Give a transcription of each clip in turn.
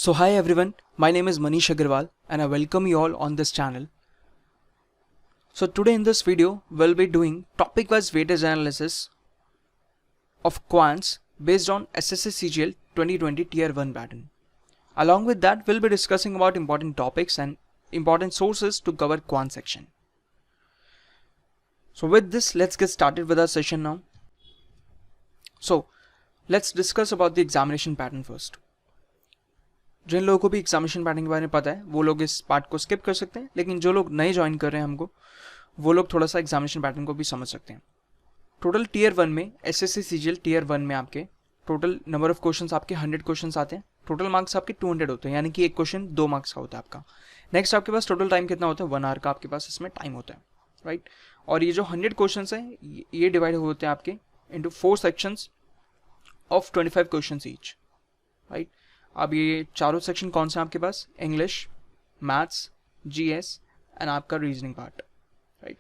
So hi everyone, my name is Manish Agarwal and I welcome you all on this channel. So today in this video, we'll be doing topic-wise weightage analysis of quants based on SSC CGL 2020 Tier 1 pattern. Along with that, we'll be discussing about important topics and important sources to cover quant section. So with this, let's get started with our session now. So let's discuss about the examination pattern first. जिन लोगों को भी examination pattern के बारे में पता है वो लोग इस पार्ट को स्किप कर सकते हैं, लेकिन जो लोग नए ज्वाइन कर रहे हैं हमको वो लोग थोड़ा सा एग्जामिनेशन पैटर्न को भी समझ सकते हैं। टोटल टीयर 1 में एसएससी सीजीएल टीयर 1 में आपके टोटल नंबर ऑफ क्वेश्चंस आपके 100 क्वेश्चंस आते हैं। टोटल मार्क्स आपके 200 होते हैं, यानी कि एक क्वेश्चन 2 मार्क्स का होता है आपका। नेक्स्ट आपके पास टोटल टाइम कितना होता है, 1 आवर का आपके पास इसमें टाइम होता है, राइट। और ये जो 100 क्वेश्चन है ये डिवाइड होते हैं आपके into 4 sections of 25 question each, right. अब ये चारों सेक्शन कौन से हैं आपके पास, इंग्लिश, मैथ्स, जीएस एंड आपका रीजनिंग पार्ट, राइट।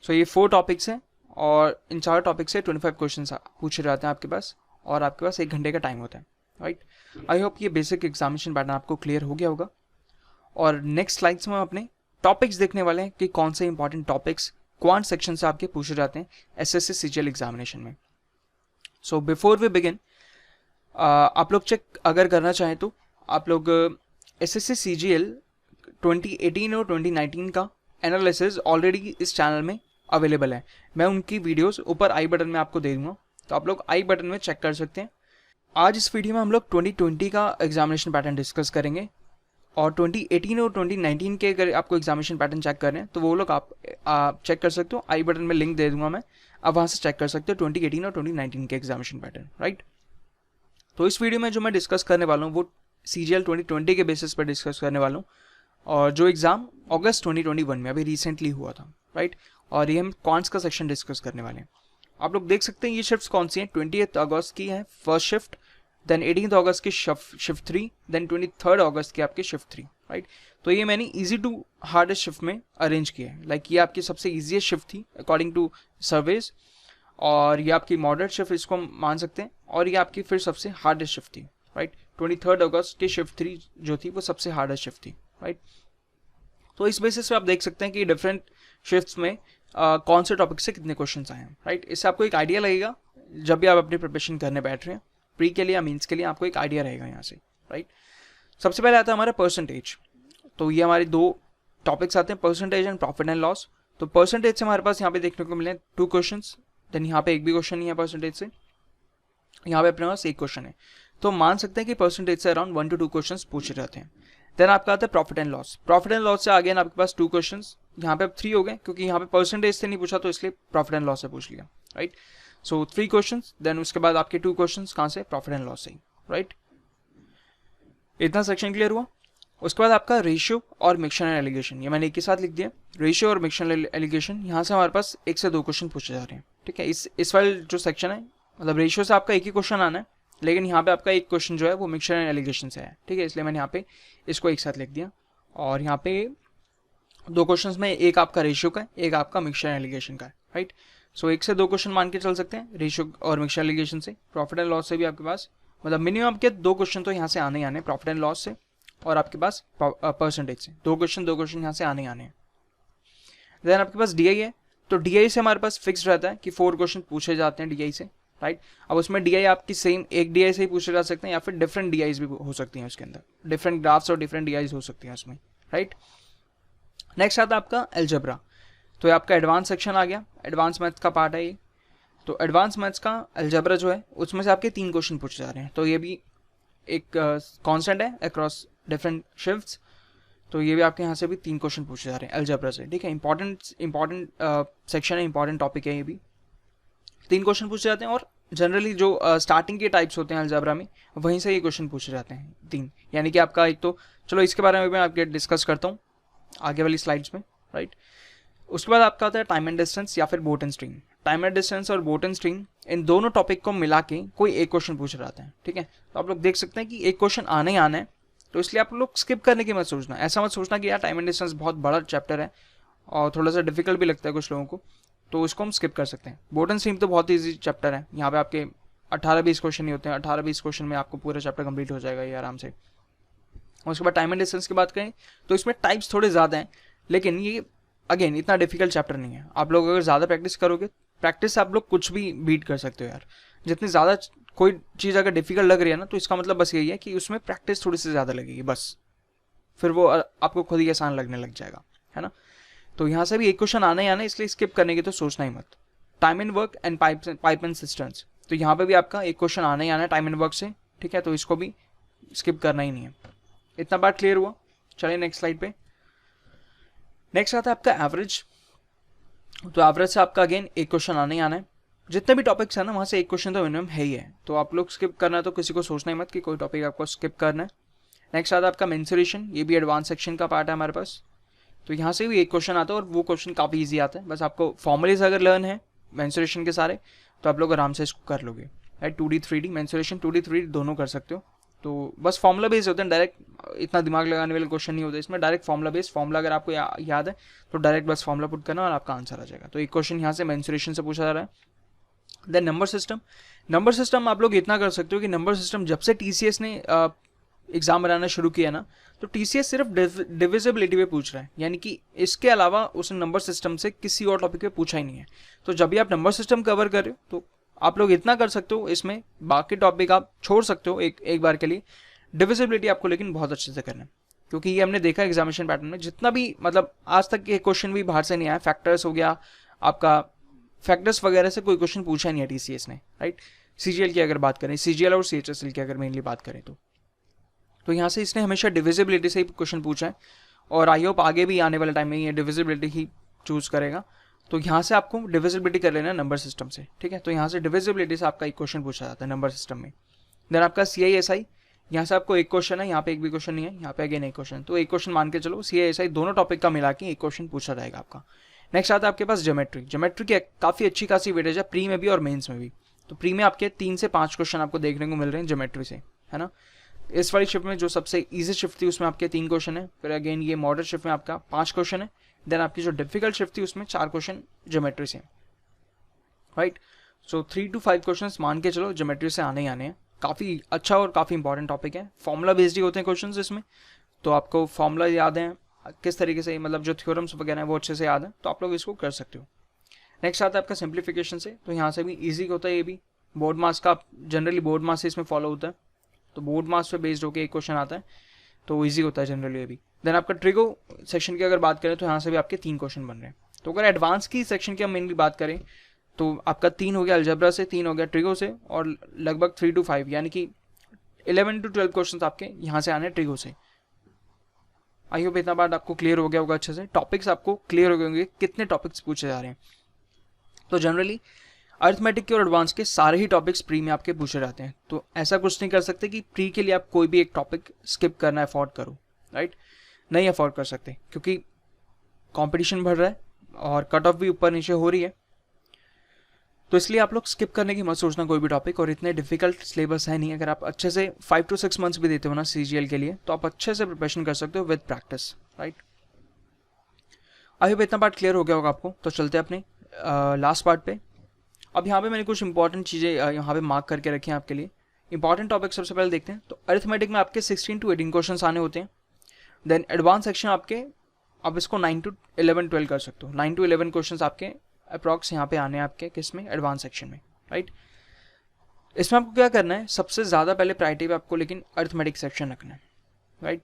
सो ये 4 टॉपिक्स हैं और इन 4 टॉपिक से 25 क्वेश्चन पूछे जाते हैं आपके पास और आपके पास 1 घंटे का टाइम होता है, राइट। आई होप ये बेसिक एग्जामिनेशन पैटर्न आपको क्लियर हो गया होगा। और नेक्स्ट स्लाइड्स में हम अपने टॉपिक्स देखने वाले हैं कि कौन से इंपॉर्टेंट टॉपिक्स क्वांट सेक्शन से आपके पूछे जाते हैं एसएससी सीजीएल एग्जामिनेशन में। सो बिफोर वी बिगिन, आप लोग चेक अगर करना चाहें तो आप लोग एसएससी सीजीएल 2018 और 2019 का एनालिसिस ऑलरेडी इस चैनल में अवेलेबल है। मैं उनकी वीडियोस ऊपर आई बटन में आपको दे दूंगा, तो आप लोग आई बटन में चेक कर सकते हैं। आज इस वीडियो में हम लोग 2020 का एग्जामिनेशन पैटर्न डिस्कस करेंगे और 2018 और 2019 के अगर आपको एग्जामिनेशन पैटर्न चेक कर रहे हैं तो वो लोग आप चेक कर सकते हो। आई बटन में लिंक दे दूंगा मैं, आप वहाँ से चेक कर सकते हो 2018 और 2019 के एग्जामिनेशन पैटर्न, राइट। तो इस वीडियो में जो मैं डिस्कस करने वाला हूँ वो सीजीएल 2020 के बेसिस पर डिस्कस करने वाला हूँ, और जो एग्ज़ाम अगस्त 2021 में अभी रिसेंटली हुआ था, राइट। और ये हम क्वांट्स का सेक्शन डिस्कस करने वाले हैं। आप लोग देख सकते हैं ये शिफ्ट्स कौन सी हैं। 20 अगस्त की है फर्स्ट शिफ्ट, देन 18 अगस्त की शिफ्ट 3, देन 23 अगस्त की आपकी शिफ्ट 3, राइट। तो ये मैंने ईजी टू हार्डेस्ट शिफ्ट में अरेंज किया है। लाइक ये आपकी सबसे ईजीएस्ट शिफ्ट थी अकॉर्डिंग टू सर्वेज, और ये आपकी मॉडरेट शिफ्ट इसको मान सकते हैं, और ये आपकी फिर सबसे हार्डेस्ट शिफ्ट थी, राइट। 23 अगस्त की शिफ्ट 3 जो थी वो सबसे हार्डेस्ट शिफ्ट थी, राइट। तो इस बेसिस पे आप देख सकते हैं कि डिफरेंट शिफ्ट्स में कौन से टॉपिक से कितने क्वेश्चन आए हैं, राइट। इससे आपको एक आइडिया लगेगा जब भी आप अपनी प्रिपरेशन करने बैठ रहे हैं, प्री के लिए या मीन्स के लिए, आपको एक आइडिया रहेगा यहाँ से, राइट। सबसे पहले आता है हमारा परसेंटेज। तो ये हमारे 2 टॉपिक्स आते हैं, percentage and profit and loss. तो परसेंटेज से हमारे पास यहाँ पे देखने को मिले 2 क्वेश्चन, देन यहाँ पे एक भी क्वेश्चन नहीं है परसेंटेज से, यहाँ पे अपने पास 1 क्वेश्चन है। तो मान सकते हैं कि परसेंटेज से अराउंड 1 to 2 क्वेश्चन पूछे जाते हैं। देन आपका आता है profit and loss. Profit and loss से आगे आपके पास 2 क्वेश्चन, यहाँ पे अब 3 हो गए क्योंकि यहाँ पे परसेंटेज से नहीं पूछा तो इसलिए प्रॉफिट एंड लॉस से पूछ लिया, राइट। सो 3 क्वेश्चन, देन उसके बाद आपके 2 क्वेश्चन कहाँ से, प्रॉफिट एंड लॉस से, राइट। इतना सेक्शन क्लियर हुआ। उसके बाद आपका रेशियो और मिक्सचर एंड एलिगेशन, ये मैंने एक ही साथ लिख दिया। रेशियो और मिक्सचर एंड एलिगेशन, यहाँ से हमारे पास 1 से 2 क्वेश्चन पूछे जा रहे हैं, ठीक है। इस वाले जो सेक्शन है, मतलब रेशियो से आपका एक ही क्वेश्चन आना है, लेकिन यहाँ पे आपका एक क्वेश्चन जो है वो मिक्सचर एंड एलिगेशन से है, ठीक है। इसलिए मैंने यहाँ पे इसको एक साथ लिख दिया। और यहाँ पे 2 क्वेश्चन में एक आपका रेशियो का है, एक आपका मिक्सचर एंड एलिगेशन का है, राइट। सो 1 से 2 क्वेश्चन मान के चल सकते हैं रेशियो और मिक्सचर एलिगेशन से। प्रॉफिट एंड लॉस से भी आपके पास मतलब मिनिमम आपके 2 क्वेश्चन तो यहाँ से आने ही आने, प्रॉफिट एंड लॉस से और आपके पास परसेंटेज से 2 क्वेश्चन यहाँ से आने ही आने हैं। देन आपके पास डीआई है, तो डीआई से हमारे पास फिक्स रहता है कि 4 क्वेश्चन पूछे जाते हैं डीआई से, राइट। अब उसमें डीआई आपकी सेम एक डीआई से ही पूछे जा सकते हैं या फिर डिफरेंट डीआईज भी हो सकती हैं उसके अंदर, डिफरेंट ग्राफ्स और डिफरेंट डीआईज हो सकती हैं उसमें, राइट। नेक्स्ट आता है आपका एल्जेब्रा। तो ये आपका एडवांस सेक्शन आ गया, एडवांस मैथ्स का पार्ट है ये। तो एडवांस मैथ्स का एल्जेब्रा जो है उसमें से आपके 3 क्वेश्चन पूछे जा रहे हैं। तो ये भी एक कॉन्स्टेंट है अक्रॉस डिफरेंट शिफ्ट्स, तो ये भी आपके यहाँ से भी 3 क्वेश्चन पूछे जा रहे हैं एल्जेब्रा से, ठीक है। इंपॉर्टेंट सेक्शन है, इंपॉर्टेंट टॉपिक है ये भी। 3 क्वेश्चन पूछे जाते हैं और जनरली जो स्टार्टिंग के टाइप्स होते हैं अलजेब्रा में वहीं से ये क्वेश्चन पूछे जाते हैं 3, यानी कि आपका एक तो चलो इसके बारे में मैं आपके डिस्कस करता हूँ आगे वाली स्लाइड्स में, राइट। उसके बाद आपका आता है टाइम एंड डिस्टेंस या फिर boat and string. Time and distance और बोट एंड स्ट्रिंग, इन दोनों टॉपिक को मिला के कोई एक क्वेश्चन पूछे जाते हैं, ठीक है। तो आप लोग देख सकते हैं कि एक क्वेश्चन आने ही आना है, तो इसलिए आप लोग स्किप करने की मत सोचना। ऐसा मत सोचना कि यार टाइम एंड डिस्टेंस बहुत बड़ा चैप्टर है और थोड़ा सा डिफिकल्ट भी लगता है कुछ लोगों को, तो इसको हम स्किप कर सकते हैं। बोट एंड स्ट्रिंग तो बहुत ईजी चैप्टर है, यहाँ पे आपके 18-20 क्वेश्चन ही होते हैं। 18-20 क्वेश्चन में आपको पूरा चैप्टर कंप्लीट हो जाएगा ये आराम से। उसके बाद टाइम एंड डिस्टेंस की बात करें तो इसमें टाइप्स थोड़े ज़्यादा हैं, लेकिन ये अगेन इतना डिफिकल्ट चैप्टर नहीं है। आप लोग अगर ज़्यादा प्रैक्टिस करोगे, प्रैक्टिस से आप लोग कुछ भी बीट कर सकते हो यार। जितनी ज़्यादा कोई चीज़ अगर डिफिकल्ट लग रही है ना, तो इसका मतलब बस यही है कि उसमें प्रैक्टिस थोड़ी सी ज़्यादा लगेगी बस, फिर वो आपको खुद ही आसान लगने लग जाएगा, है ना। तो यहाँ से भी एक क्वेश्चन आना ही आना, इसलिए स्किप करने की तो सोचना ही मत। Time and work and pipe and systems, तो यहाँ पे भी आपका एक क्वेश्चन आना ही आना है टाइम एंड वर्क से, ठीक है। तो इसको भी स्किप करना ही नहीं है। इतना बात क्लियर हुआ। चलिए नेक्स्ट स्लाइड पे। नेक्स्ट आता है आपका एवरेज। तो एवरेज से आपका अगेन एक क्वेश्चन आने ही आना है। जितने भी टॉपिक्स है ना, वहाँ से एक क्वेश्चन तो मिनिमम है ही है। तो आप लोग स्किप करना है तो किसी को सोचना ही मत कि कोई टॉपिक आपको स्किप करना है। नेक्स्ट आता है आपका मेंसुरेशन, ये भी एडवांस सेक्शन का पार्ट है हमारे पास। तो यहाँ से भी एक क्वेश्चन आता है और वो क्वेश्चन काफ़ी ईजी आता है। बस आपको फॉर्मुलेज अगर लर्न है मेंसुरेशन के सारे, तो आप लोग आराम से इसको कर लोगे। Right, 2D 3D mensuration 2D 3D दोनों कर सकते हो। तो बस फॉर्मुला बेस्ड होते हैं, डायरेक्ट इतना दिमाग लगाने वाले क्वेश्चन नहीं होते इसमें। डायरेक्ट फॉर्मुला बेस्ड, फॉर्मुला अगर आपको याद है तो डायरेक्ट बस फॉर्मुला पुट करना और आपका आंसर आ जाएगा। तो एक क्वेश्चन यहाँ से मेंसुरेशन से पूछा जा रहा है। Then number system. Number system आप लोग इतना कर सकते हो कि नंबर सिस्टम जब से TCS ने एग्जाम बनाना शुरू किया ना, तो TCS सिर्फ डिविजिबिलिटी पे पूछ रहा है, यानी कि इसके अलावा उसने नंबर सिस्टम से किसी और टॉपिक पे पूछा ही नहीं है। तो जब भी आप नंबर सिस्टम कवर कर रहे हो तो आप लोग इतना कर सकते हो, इसमें बाकी टॉपिक आप छोड़ सकते हो एक बार के लिए। डिविजिबिलिटी आपको लेकिन बहुत अच्छे से करना है, क्योंकि ये हमने देखा एग्जामिनेशन पैटर्न में जितना भी मतलब आज तक ये क्वेश्चन भी बाहर से नहीं आया। फैक्टर्स हो गया आपका, फैक्टर्स वगैरह से कोई क्वेश्चन पूछा नहीं है TCS ने। राइट, CGL की अगर बात करें, CGL और CHSL की अगर मेनली बात करें तो यहाँ से इसने हमेशा डिविजिबिलिटी से ही क्वेश्चन पूछा है, और आई होप आगे भी आने वाले टाइम में ये डिविजिबिलिटी ही चूज करेगा। तो यहाँ से आपको डिविजिबिलिटी कर लेना है नंबर सिस्टम से, ठीक है। तो यहाँ से डिविजिबिलिटी से आपका एक क्वेश्चन पूछा जाता है नंबर सिस्टम में। देन आपका CISI, यहाँ से आपको एक क्वेश्चन है, यहाँ पे एक भी क्वेश्चन नहीं है, यहाँ पे अगेन एक क्वेश्चन। तो एक क्वेश्चन मान के चलो, CISI दोनों टॉपिक का मिला के एक क्वेश्चन पूछा जाएगा आपका। नेक्स्ट आता है आपके पास ज्योमेट्री। ज्योमेट्री की काफ़ी अच्छी खासी वेटेज है, प्री में भी और मेन्स में भी। तो प्री में आपके 3 से 5 क्वेश्चन आपको देखने को मिल रहे हैं ज्योमेट्री से, है ना। इस वाली शिफ्ट में जो सबसे इजी शिफ्ट थी उसमें आपके 3 क्वेश्चन है। फिर अगेन ये मॉडल शिफ्ट में आपका 5 क्वेश्चन है। देन आपकी जो डिफिकल्ट शिफ्ट थी उसमें 4 क्वेश्चन ज्योमेट्री से। राइट, सो 3 to 5 क्वेश्चन मान के चलो ज्योमेट्री से आने ही आने हैं। काफ़ी अच्छा और काफ़ी इंपॉर्टेंट टॉपिक है। फॉर्मूला बेस्ड ही होते हैं क्वेश्चन इसमें, तो आपको फॉर्मूला याद है किस तरीके से, मतलब जो थ्योरम्स वगैरह है वो अच्छे से याद है, तो आप लोग इसको कर सकते हो। नेक्स्ट आता है आपका सिंप्लीफिकेशन से। तो यहाँ से भी ईजी होता है, ये भी बोर्ड मार्क्स का जनरली बोर्ड मार्क्स से इसमें फॉलो होता है। तो बोर्ड मार्क्स पे बेस्ड होकर एक क्वेश्चन आता है, तो इजी होता है जनरली ये भी। देन आपका ट्रिगो सेक्शन की अगर बात करें तो यहाँ से भी आपके 3 क्वेश्चन बन रहे हैं। तो अगर एडवांस की सेक्शन की हम मेनली बात करें तो आपका 3 हो गया अलजेब्रा से, 3 हो गया ट्रिगो से, और लगभग 3 to 5 यानी कि 11 to 12 क्वेश्चन आपके यहाँ से आने ट्रिगो से। आई होप इतना बात आपको क्लियर हो गया होगा अच्छे से। टॉपिक्स आपको क्लियर हो गए होंगे कितने टॉपिक्स पूछे जा रहे हैं। तो जनरली अर्थमेटिक के और एडवांस के सारे ही टॉपिक्स प्री में आपके पूछे जाते हैं। तो ऐसा कुछ नहीं कर सकते कि प्री के लिए आप कोई भी एक टॉपिक स्किप करना अफोर्ड करो। राइट, नहीं अफोर्ड कर सकते, क्योंकि कंपटीशन बढ़ रहा है और कट ऑफ भी ऊपर नीचे हो रही है। तो इसलिए आप लोग स्किप करने की मत सोचना कोई भी टॉपिक। और इतने डिफिकल्ट सिलेबस है नहीं, अगर आप अच्छे से 5 to 6 मंथ्स भी देते हो ना CGL के लिए, तो आप अच्छे से प्रिपरेशन कर सकते हो with practice. Right, I hope इतना पार्ट क्लियर हो गया होगा आपको। तो चलते हैं अपने लास्ट पार्ट पे। अब यहाँ पे मैंने कुछ इंपॉर्टेंट चीज़ें यहाँ पे मार्क करके रखी हैं आपके लिए। इंपॉर्टेंट टॉपिक सबसे पहले देखते हैं। तो अरिथमेटिक में आपके 16 to 18 क्वेश्चन आने होते हैं। देन एडवांस सेक्शन आपके, आप इसको 9 to 11 12 कर सकते हो। 9 to 11 क्वेश्चन आपके अप्रॉक्स यहाँ पे आने हैं आपके किस में, एडवांस सेक्शन में। राइट, इसमें आपको क्या करना है, सबसे ज़्यादा पहले प्रायोरिटी पे आपको लेकिन अरिथमेटिक सेक्शन रखना है। राइट,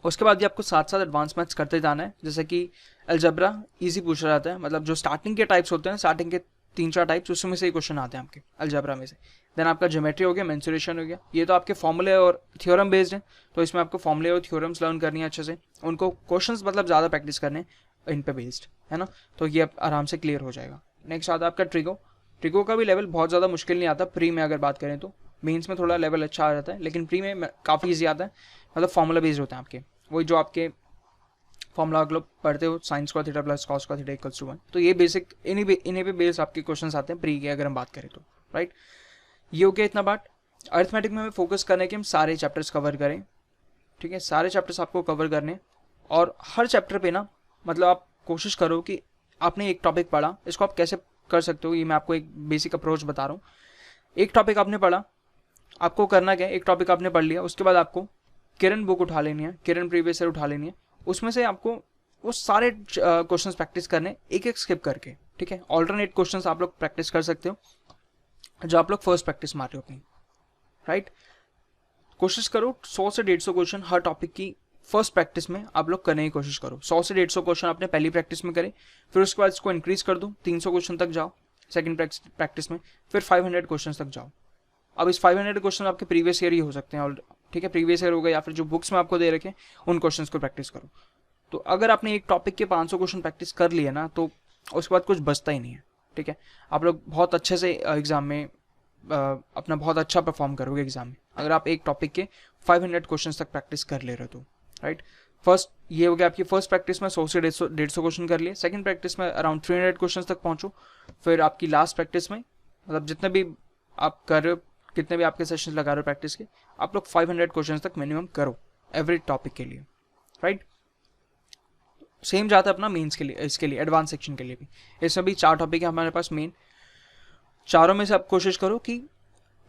उसके बाद भी आपको साथ साथ एडवांस मैथ्स करते जाना है। जैसे कि अलजेब्रा ईजी पूछा जाता है, मतलब जो स्टार्टिंग के टाइप्स होते हैं, स्टार्टिंग के 3-4 टाइप्स, उसमें से ही क्वेश्चन आते हैं आपके अलजेब्रा में से। देन आपका ज्योमेट्री हो गया, मेंसुरेशन हो गया, ये तो आपके फॉर्मूले और थ्योरम बेस्ड है। तो इसमें आपको फॉर्मूले और थ्योरम्स लर्न करनी है अच्छे से, उनको क्वेश्चंस मतलब ज़्यादा प्रैक्टिस करने इन पे बेस्ड, है ना। तो ये आराम से क्लियर हो जाएगा। नेक्स्ट आता है आपका ट्रिगो। ट्रिगो का भी लेवल बहुत ज़्यादा मुश्किल नहीं आता प्री में अगर बात करें तो। मेंस में थोड़ा लेवल अच्छा आ जाता है, लेकिन प्री में काफ़ी ईजी आता है। मतलब फॉर्मूला बेस्ड होते हैं आपके, वही जो आपके फॉर्मूला आप लोग पढ़ते हो, sine square theta plus cos square theta equals to 1। तो ये बेसिक इन्हीं पे बेस आपके क्वेश्चंस आते हैं प्री के अगर हम बात करें तो। राइट, ये हो गया इतना पार्ट। अरिथमेटिक में हमें फोकस करना है कि हम सारे चैप्टर्स कवर करें। ठीक है, सारे चैप्टर्स आपको कवर करने, और हर चैप्टर पे ना मतलब आप कोशिश करो कि आपने एक टॉपिक पढ़ा, इसको आप कैसे कर सकते हो, ये मैं आपको एक बेसिक अप्रोच बता रहा हूँ। एक टॉपिक आपने पढ़ा, आपको करना क्या है, एक टॉपिक आपने पढ़ लिया, उसके बाद आपको किरण बुक उठा लेनी है, किरण प्रीवियस ईयर उठा लेनी है, उसमें से आपको वो सारे क्वेश्चंस प्रैक्टिस करने एक एक स्किप करके, ठीक है। ऑल्टरनेट क्वेश्चंस आप लोग प्रैक्टिस कर सकते हो जो आप लोग फर्स्ट प्रैक्टिस मार रहे हो अपनी, राइट। कोशिश करो 100 से 150 क्वेश्चन हर टॉपिक की फर्स्ट प्रैक्टिस में आप लोग करने की कोशिश करो। 100 से 150 क्वेश्चन आपने पहली प्रैक्टिस में करे, फिर उसके बाद इसको इंक्रीज कर दो, 300 क्वेश्चन तक जाओ सेकंड प्रैक्टिस में, फिर 500 क्वेश्चन तक जाओ। अब इस 500 क्वेश्चन आपके प्रीवियस ईयर ही हो सकते हैं, और ठीक है, प्रीवियस ईयर हो गए या फिर जो बुक्स में आपको दे रखे उन क्वेश्चन को प्रैक्टिस करो। तो अगर आपने एक टॉपिक के 500 क्वेश्चन प्रैक्टिस कर लिए ना, तो उसके बाद कुछ बचता ही नहीं है, ठीक है। आप लोग बहुत अच्छे से एग्जाम में अपना बहुत अच्छा परफॉर्म करोगे एग्जाम में, अगर आप एक टॉपिक के 500 क्वेश्चन तक प्रैक्टिस कर ले रहे हो तो, राइट। फर्स्ट ये हो गया आपकी फर्स्ट प्रैक्टिस में 100 से 150 क्वेश्चन कर लिए, सेकंड प्रैक्टिस में अराउंड 300 क्वेश्चन तक पहुंचो, फिर आपकी लास्ट प्रैक्टिस में मतलब जितने भी आप कर रहे हो, कितने भी आपके सेशंस लगा रहे हो प्रैक्टिस के, आप लोग 500 क्वेश्चन तक मिनिमम करो एवरी टॉपिक के लिए, राइट। सेम जाता है अपना मेंस के लिए, इसके लिए एडवांस सेक्शन के लिए भी। इसमें भी 4 टॉपिक है हमारे पास मेन, चारों में से आप कोशिश करो कि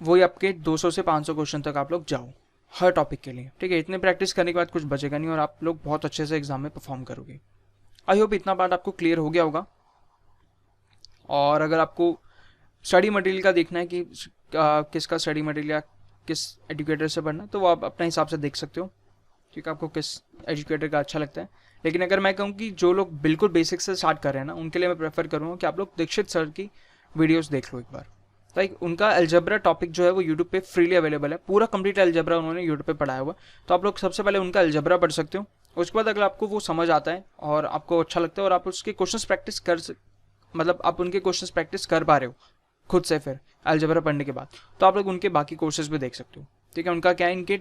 वही आपके 200 से 500 क्वेश्चन तक आप लोग जाओ हर टॉपिक के लिए, ठीक है। इतने प्रैक्टिस करने के बाद कुछ बचेगा नहीं और आप लोग बहुत अच्छे से एग्जाम में परफॉर्म करोगे। आई होप इतना पार्ट आपको क्लियर हो गया होगा। और अगर आपको स्टडी मटेरियल का देखना है कि किसका स्टडी मटेरियल या किस एजुकेटर से पढ़ना है, तो वो आप अपने हिसाब से देख सकते हो, ठीक है, आपको किस एजुकेटर का अच्छा लगता है। लेकिन अगर मैं कहूँ कि जो लोग बिल्कुल बेसिक से स्टार्ट कर रहे हैं ना, उनके लिए मैं प्रेफर करूँगा कि आप लोग दीक्षित सर की वीडियोस देख लो एक बार। लाइक उनका अलजेब्रा टॉपिक जो है वो यूट्यूब पे फ्रीली अवेलेबल है, पूरा कंप्लीट अलजेब्रा उन्होंने यूट्यूब पे पढ़ाया हुआ, तो आप लोग सबसे पहले उनका अलजेब्रा पढ़ सकते हो। उसके बाद अगर आपको वो समझ आता है और आपको अच्छा लगता है और आप उसके क्वेश्चंस प्रैक्टिस कर मतलब आप उनके क्वेश्चंस प्रैक्टिस कर पा रहे हो खुद से फिर अलजेब्रा पढ़ने के बाद, तो आप लोग उनके बाकी कोर्सेज भी देख सकते हो, ठीक है। उनका क्या है, इनके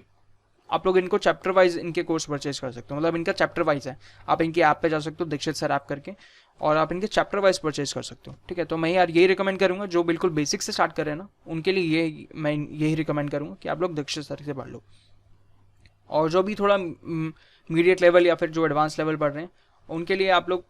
आप लोग इनको चैप्टर वाइज इनके कोर्स परचेज कर सकते हो, मतलब इनका चैप्टर वाइज है। आप इनकी ऐप पे जा सकते हो दीक्षित सर ऐप करके, और आप इनके चैप्टर वाइज परचेज कर सकते हो, ठीक है। तो मैं यार यही रिकमेंड करूंगा, जो बिल्कुल बेसिक से स्टार्ट कर रहे हैं ना, उनके लिए ये मैं यही रिकमेंड करूंगा कि आप लोग दीक्षित सर से पढ़ लो। और जो भी थोड़ा मीडिएट लेवल या फिर जो एडवांस लेवल पढ़ रहे हैं, उनके लिए आप लोग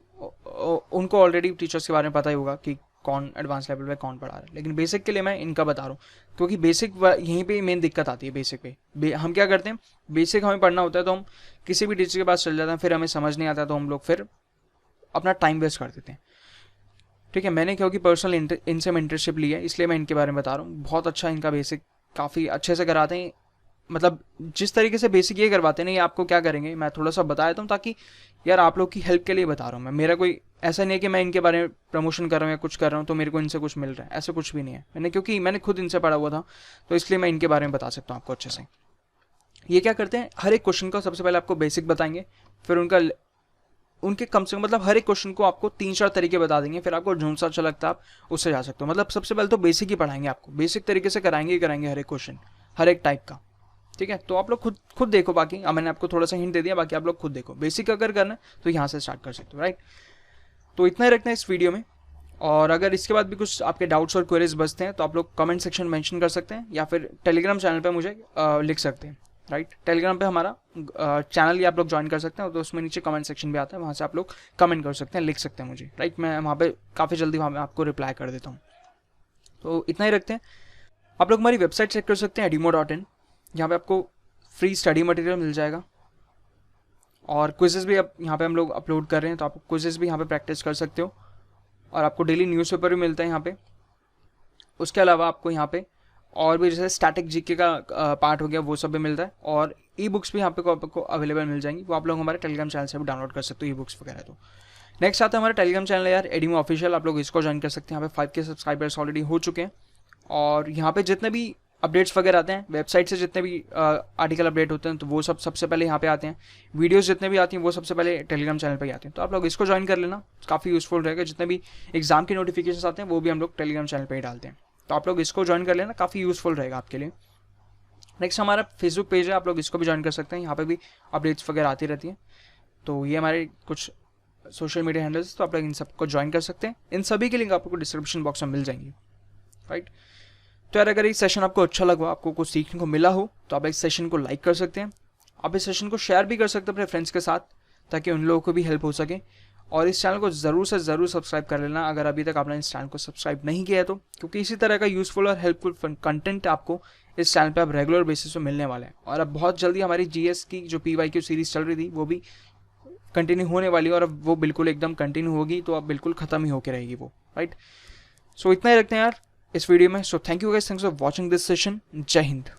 उनको ऑलरेडी टीचर्स के बारे में पता ही होगा कि कौन एडवांस लेवल पे कौन पढ़ा रहा है, लेकिन बेसिक के लिए मैं इनका बता रहा हूँ, क्योंकि बेसिक यहीं पे मेन दिक्कत आती है। बेसिक पे हम क्या करते हैं, बेसिक हमें पढ़ना होता है तो हम किसी भी टीचर के पास चल जाते हैं, फिर हमें समझ नहीं आता तो हम लोग फिर अपना टाइम वेस्ट कर देते हैं, ठीक है। मैंने क्योंकि पर्सनल इनसे मैं इंटर्नशिप ली है, इसलिए मैं इनके बारे में बता रहा हूँ। बहुत अच्छा इनका बेसिक काफ़ी अच्छे से कराते हैं, मतलब जिस तरीके से बेसिक ये करवाते हैं ना, ये आपको क्या करेंगे मैं थोड़ा सा बता देता हूँ, ताकि यार आप लोग की हेल्प के लिए बता रहा हूँ मैं। मेरा कोई ऐसा नहीं है कि मैं इनके बारे में प्रमोशन कर रहा हूँ या कुछ कर रहा हूँ तो मेरे को इनसे कुछ मिल रहा है, ऐसा कुछ भी नहीं है। क्योंकि मैंने खुद इनसे पढ़ा हुआ था, तो इसलिए मैं इनके बारे में बता सकता हूँ आपको अच्छे से। ये क्या करते हैं, हर एक क्वेश्चन का सबसे पहले आपको बेसिक बताएंगे, फिर उनके कम से कम मतलब हर एक क्वेश्चन को आपको 3-4 तरीके बता देंगे, फिर आपको जो सा अच्छा लगता है आप उससे जा सकते हो। मतलब सबसे पहले तो बेसिक ही पढ़ाएंगे आपको, बेसिक तरीके से कराएंगे ही कराएंगे हर एक क्वेश्चन, हर एक टाइप का, ठीक है। तो आप लोग खुद देखो, बाकी मैंने आपको थोड़ा सा हिंट दे दिया, बाकी आप लोग खुद देखो। बेसिक अगर करना है तो यहाँ से स्टार्ट कर सकते हो, राइट। तो इतना ही रखना है इस वीडियो में, और अगर इसके बाद भी कुछ आपके डाउट्स और क्वेरीज बचते हैं तो आप लोग कमेंट सेक्शन में मेंशन कर सकते हैं, या फिर टेलीग्राम चैनल पे मुझे लिख सकते हैं, राइट। टेलीग्राम पे हमारा चैनल ही आप लोग ज्वाइन कर सकते हैं, तो उसमें नीचे कमेंट सेक्शन भी आता है, वहाँ से आप लोग कमेंट कर सकते हैं, लिख सकते हैं मुझे, राइट। मैं वहाँ पे काफ़ी जल्दी वहाँ पे आपको रिप्लाई कर देता हूँ। तो इतना ही रखते हैं। आप लोग हमारी वेबसाइट चेक कर सकते हैं edimo.in, यहाँ पे आपको फ्री स्टडी मटेरियल मिल जाएगा, और क्विजेस भी अब यहाँ पे हम लोग अपलोड कर रहे हैं, तो आप क्विजेस भी यहाँ पे प्रैक्टिस कर सकते हो, और आपको डेली न्यूज़पेपर भी मिलता है यहाँ पे। उसके अलावा आपको यहाँ पे और भी जैसे स्टैटिक जीके का पार्ट हो गया, वो सब भी मिलता है, और ई बुक्स भी यहाँ पे आपको अवेलेबल मिल जाएंगी, वो आप लोग हमारे टेलीग्राम चैनल से भी डाउनलोड कर सकते हो, ई बुक्स वगैरह। तो नेक्स्ट आता है हमारा टेलीग्राम चैनल है यार एडिमो ऑफिशियल, आप लोग इसको ज्वाइन कर सकते हैं। यहाँ पे 5K सब्सक्राइबर्स ऑलरेडी हो चुके हैं, और यहाँ पे जितने भी अपडेट्स वगैरह आते हैं वेबसाइट से, जितने भी आर्टिकल अपडेट होते हैं, तो वो सब सबसे पहले यहाँ पे आते हैं। वीडियोस जितने भी आती हैं वो सबसे पहले टेलीग्राम चैनल पे ही आते हैं, तो आप लोग इसको ज्वाइन कर लेना, काफ़ी यूजफुल रहेगा। जितने भी एग्जाम के नोटिफिकेशन आते हैं वो भी हम लोग टेलीग्राम चैनल पर ही डालते हैं, तो आप लोग इसको ज्वाइन कर लेना, काफ़ी यूजफुल रहेगा आपके लिए। नेक्स्ट हमारा फेसबुक पेज है, आप लोग इसको भी ज्वाइन कर सकते हैं, यहाँ पे भी अपडेट्स वगैरह आती रहती हैं। तो ये हमारे कुछ सोशल मीडिया हैंडल्स, तो आप लोग इन सबको ज्वाइन कर सकते हैं। इन सभी के लिंक आपको डिस्क्रिप्शन बॉक्स में मिल जाएंगे, राइट। तो यार अगर इस सेशन आपको अच्छा लगा, आपको कुछ सीखने को मिला हो, तो आप इस सेशन को लाइक कर सकते हैं। आप इस सेशन को शेयर भी कर सकते हैं अपने फ्रेंड्स के साथ, ताकि उन लोगों को भी हेल्प हो सके। और इस चैनल को ज़रूर से ज़रूर सब्सक्राइब कर लेना अगर अभी तक आपने इस चैनल को सब्सक्राइब नहीं किया है तो, क्योंकि इसी तरह का यूज़फुल और हेल्पफुल कंटेंट आपको इस चैनल पे अब रेगुलर बेसिस पे मिलने वाला है। और अब बहुत जल्दी हमारी जीएस की जो PYQ सीरीज़ चल रही थी वो भी कंटिन्यू होने वाली है, और अब वो बिल्कुल एकदम कंटिन्यू होगी, तो अब बिल्कुल ख़त्म ही होकर रहेगी वो, राइट। सो इतना ही रखते हैं यार इस वीडियो में। So thank you guys, thanks for watching this session. जय हिंद।